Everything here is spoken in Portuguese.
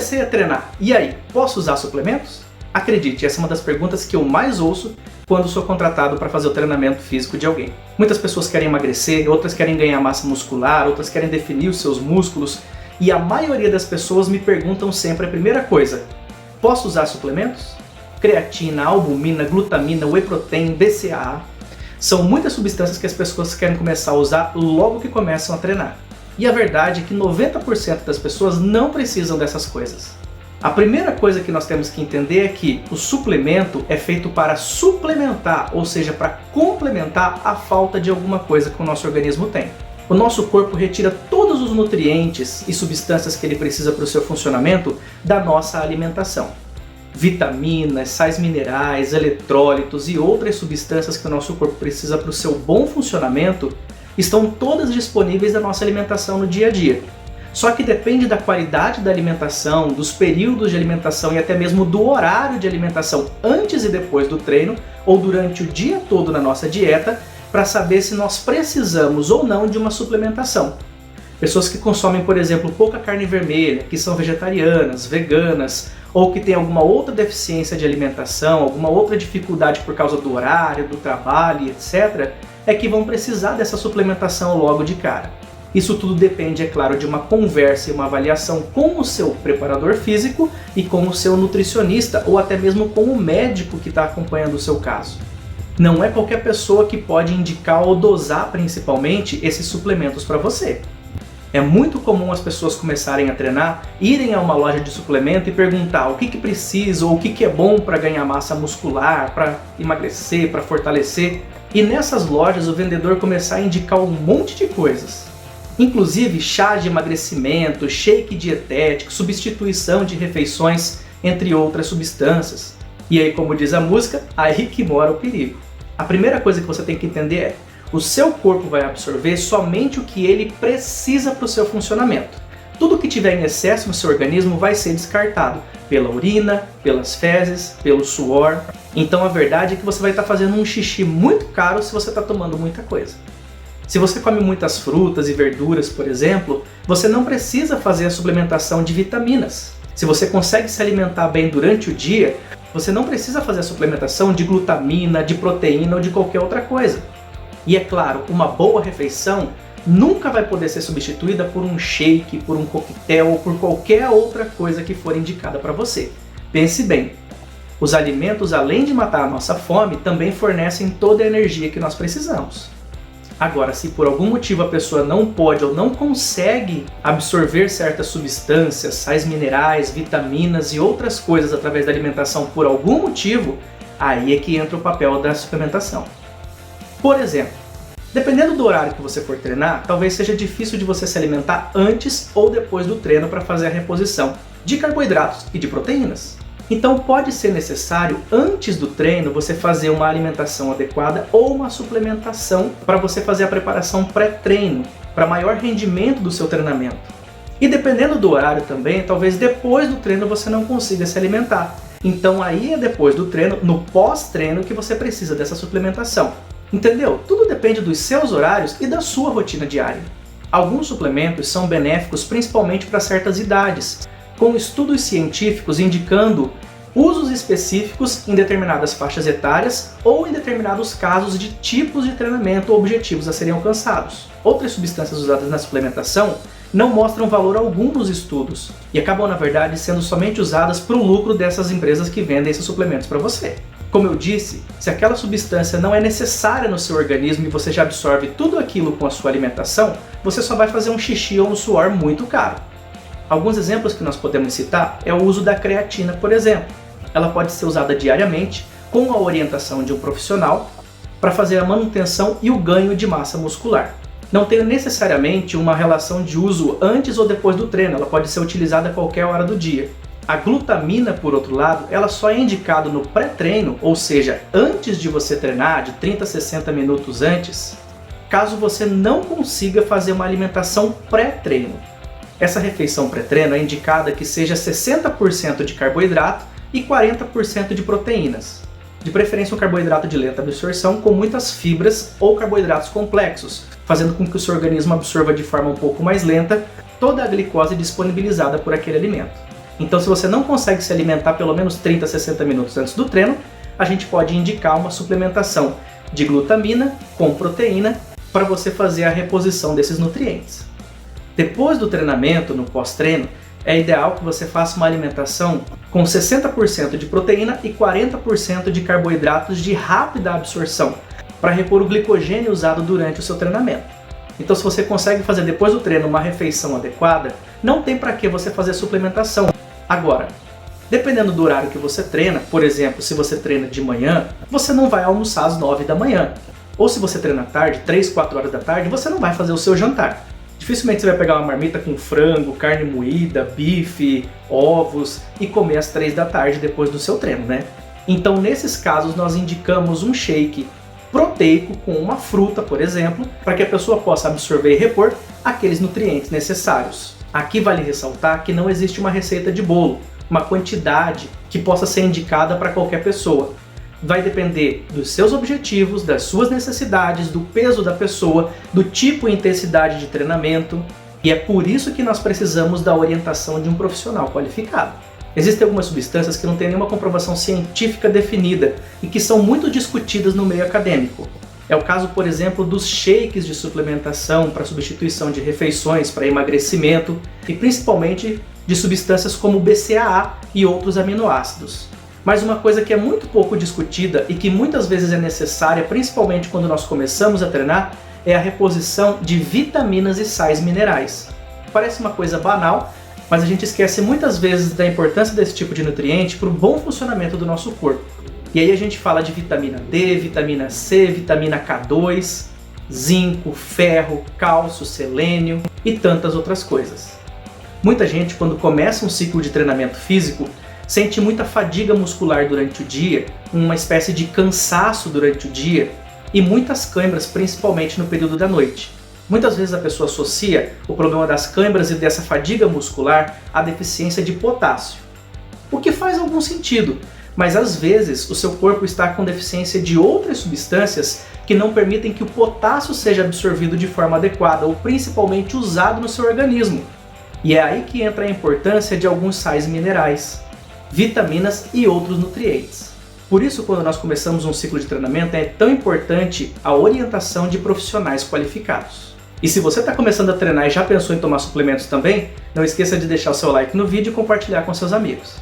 Comecei a treinar, e aí, posso usar suplementos? Acredite, essa é uma das perguntas que eu mais ouço quando sou contratado para fazer o treinamento físico de alguém. Muitas pessoas querem emagrecer, outras querem ganhar massa muscular, outras querem definir os seus músculos, e a maioria das pessoas me perguntam sempre a primeira coisa: posso usar suplementos? Creatina, albumina, glutamina, whey protein, BCAA. São muitas substâncias que as pessoas querem começar a usar logo que começam a treinar. E a verdade é que 90% das pessoas não precisam dessas coisas. A primeira coisa que nós temos que entender é que o suplemento é feito para suplementar, ou seja, para complementar a falta de alguma coisa que o nosso organismo tem. O nosso corpo retira todos os nutrientes e substâncias que ele precisa para o seu funcionamento da nossa alimentação. Vitaminas, sais minerais, eletrólitos e outras substâncias que o nosso corpo precisa para o seu bom funcionamento estão todas disponíveis na nossa alimentação no dia a dia. Só que depende da qualidade da alimentação, dos períodos de alimentação e até mesmo do horário de alimentação antes e depois do treino ou durante o dia todo na nossa dieta para saber se nós precisamos ou não de uma suplementação. Pessoas que consomem, por exemplo, pouca carne vermelha, que são vegetarianas, veganas, ou que têm alguma outra deficiência de alimentação, alguma outra dificuldade por causa do horário, do trabalho, etc., é que vão precisar dessa suplementação logo de cara. Isso tudo depende, é claro, de uma conversa e uma avaliação com o seu preparador físico e com o seu nutricionista, ou até mesmo com o médico que está acompanhando o seu caso. Não é qualquer pessoa que pode indicar ou dosar, principalmente, esses suplementos para você. É muito comum as pessoas começarem a treinar, irem a uma loja de suplemento e perguntar o que precisa ou o que é bom para ganhar massa muscular, para emagrecer, para fortalecer. E nessas lojas o vendedor começar a indicar um monte de coisas. Inclusive chá de emagrecimento, shake dietético, substituição de refeições, entre outras substâncias. E aí, como diz a música, aí que mora o perigo. A primeira coisa que você tem que entender é: o seu corpo vai absorver somente o que ele precisa para o seu funcionamento. Tudo que tiver em excesso no seu organismo vai ser descartado pela urina, pelas fezes, pelo suor. Então a verdade é que você vai estar fazendo um xixi muito caro se você está tomando muita coisa. Se você come muitas frutas e verduras, por exemplo, você não precisa fazer a suplementação de vitaminas. Se você consegue se alimentar bem durante o dia, você não precisa fazer a suplementação de glutamina, de proteína ou de qualquer outra coisa. E é claro, uma boa refeição nunca vai poder ser substituída por um shake, por um coquetel ou por qualquer outra coisa que for indicada para você. Pense bem, os alimentos, além de matar a nossa fome, também fornecem toda a energia que nós precisamos. Agora, se por algum motivo a pessoa não pode ou não consegue absorver certas substâncias, sais minerais, vitaminas e outras coisas através da alimentação por algum motivo, aí é que entra o papel da suplementação. Por exemplo, dependendo do horário que você for treinar, talvez seja difícil de você se alimentar antes ou depois do treino para fazer a reposição de carboidratos e de proteínas. Então pode ser necessário, antes do treino, você fazer uma alimentação adequada ou uma suplementação para você fazer a preparação pré-treino, para maior rendimento do seu treinamento. E dependendo do horário também, talvez depois do treino você não consiga se alimentar. Então aí é depois do treino, no pós-treino, que você precisa dessa suplementação. Entendeu? Tudo depende dos seus horários e da sua rotina diária. Alguns suplementos são benéficos principalmente para certas idades, com estudos científicos indicando usos específicos em determinadas faixas etárias ou em determinados casos de tipos de treinamento ou objetivos a serem alcançados. Outras substâncias usadas na suplementação não mostram valor algum nos estudos e acabam, na verdade, sendo somente usadas para o lucro dessas empresas que vendem esses suplementos para você. Como eu disse, se aquela substância não é necessária no seu organismo e você já absorve tudo aquilo com a sua alimentação, você só vai fazer um xixi ou um suor muito caro. Alguns exemplos que nós podemos citar é o uso da creatina, por exemplo. Ela pode ser usada diariamente com a orientação de um profissional para fazer a manutenção e o ganho de massa muscular. Não tem necessariamente uma relação de uso antes ou depois do treino, ela pode ser utilizada a qualquer hora do dia. A glutamina, por outro lado, ela só é indicada no pré-treino, ou seja, antes de você treinar, de 30 a 60 minutos antes, caso você não consiga fazer uma alimentação pré-treino. Essa refeição pré-treino é indicada que seja 60% de carboidrato e 40% de proteínas. De preferência um carboidrato de lenta absorção com muitas fibras ou carboidratos complexos, fazendo com que o seu organismo absorva de forma um pouco mais lenta toda a glicose disponibilizada por aquele alimento. Então, se você não consegue se alimentar pelo menos 30 a 60 minutos antes do treino, a gente pode indicar uma suplementação de glutamina com proteína para você fazer a reposição desses nutrientes. Depois do treinamento, no pós-treino, é ideal que você faça uma alimentação com 60% de proteína e 40% de carboidratos de rápida absorção, para repor o glicogênio usado durante o seu treinamento. Então, se você consegue fazer depois do treino uma refeição adequada, não tem para que você fazer suplementação. Agora, dependendo do horário que você treina, por exemplo, se você treina de manhã, você não vai almoçar às 9 da manhã. Ou se você treina à tarde, 3, 4 horas da tarde, você não vai fazer o seu jantar. Dificilmente você vai pegar uma marmita com frango, carne moída, bife, ovos e comer às 3 da tarde depois do seu treino, né? Então, nesses casos, nós indicamos um shake proteico com uma fruta, por exemplo, para que a pessoa possa absorver e repor aqueles nutrientes necessários. Aqui vale ressaltar que não existe uma receita de bolo, uma quantidade que possa ser indicada para qualquer pessoa. Vai depender dos seus objetivos, das suas necessidades, do peso da pessoa, do tipo e intensidade de treinamento, e é por isso que nós precisamos da orientação de um profissional qualificado. Existem algumas substâncias que não têm nenhuma comprovação científica definida e que são muito discutidas no meio acadêmico. É o caso, por exemplo, dos shakes de suplementação para substituição de refeições para emagrecimento e principalmente de substâncias como o BCAA e outros aminoácidos. Mas uma coisa que é muito pouco discutida e que muitas vezes é necessária, principalmente quando nós começamos a treinar, é a reposição de vitaminas e sais minerais. Parece uma coisa banal, mas a gente esquece muitas vezes da importância desse tipo de nutriente para o bom funcionamento do nosso corpo. E aí a gente fala de vitamina D, vitamina C, vitamina K2, zinco, ferro, cálcio, selênio e tantas outras coisas. Muita gente, quando começa um ciclo de treinamento físico, sente muita fadiga muscular durante o dia, uma espécie de cansaço durante o dia e muitas câimbras, principalmente no período da noite. Muitas vezes a pessoa associa o problema das câimbras e dessa fadiga muscular à deficiência de potássio, o que faz algum sentido, mas às vezes o seu corpo está com deficiência de outras substâncias que não permitem que o potássio seja absorvido de forma adequada ou principalmente usado no seu organismo. E é aí que entra a importância de alguns sais minerais, vitaminas e outros nutrientes. Por isso, quando nós começamos um ciclo de treinamento, é tão importante a orientação de profissionais qualificados. E se você está começando a treinar e já pensou em tomar suplementos também, não esqueça de deixar o seu like no vídeo e compartilhar com seus amigos.